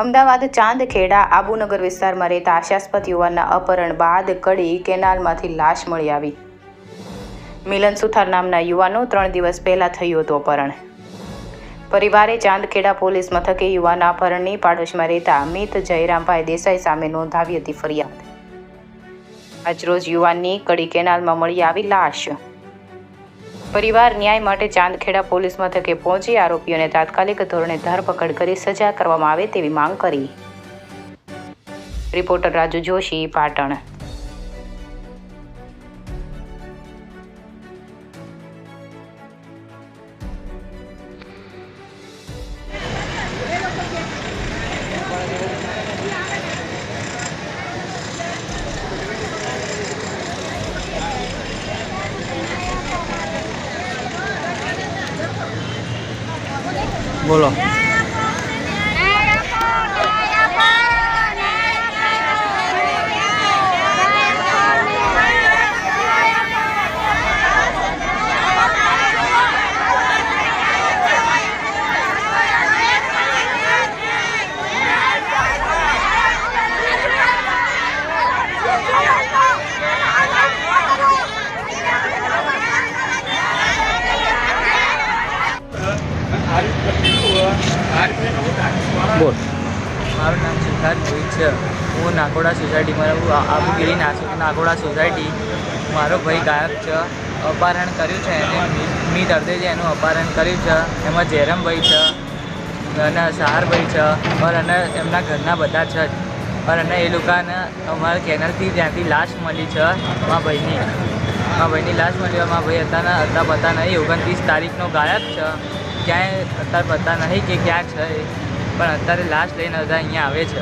અમદાવાદ ચાંદખેડા આબુનગર વિસ્તારમાં રહેતા આશાસ્પદ યુવાનના અપહરણ બાદ કડી કેનાલમાંથી લાશ મળી આવી। મિલન સુથાર નામના યુવાનનું 3 દિવસ પહેલા થયું હતું અપહરણ। પરિવારે ચાંદખેડા પોલીસ મથકે યુવાનના અપહરણની પાડોશમાં રહેતા મિત જયરામભાઈ દેસાઈ સામે નોંધાવી હતી ફરિયાદ। આજરોજ યુવાનની કડી કેનાલમાં મળી આવી લાશ। પરિવાર ન્યાય માટે ચાંદખેડા પોલીસ મથકે પહોંચી આરોપીઓને તાત્કાલિક ધોરણે ધરપકડ કરી સજા કરવામાં આવે તેવી માંગ કરી। રિપોર્ટર રાજુ જોશી, પાટણ। बोलो बोल। મારું નામ સિદ્ધાર્થ ભોઈ છે। હું નાકોડા સોસાયટીમાં રહું। આબુગીરી નાકોડા સોસાયટી। મારો ભાઈ ગાયબ છે, અપહરણ કર્યું છે એને। મીત અર્ધેજે એનું અપહરણ કર્યું છે। એમાં જયરામભાઈ છે અને સહારભાઈ છે અને એમના ઘરના બધા છે અને એ લોકોને અમારા કેનાલથી ત્યાંથી લાશ મળી છે। મારા ભાઈની લાશ મળી। મારા ભાઈ હતા પતા નહીં। 29 તારીખનો ગાયબ છે। ક્યાંય અત્યારે પતા નહીં કે ક્યાં છે, પણ અત્યારે લાશ લઈને બધા અહીંયા આવે છે।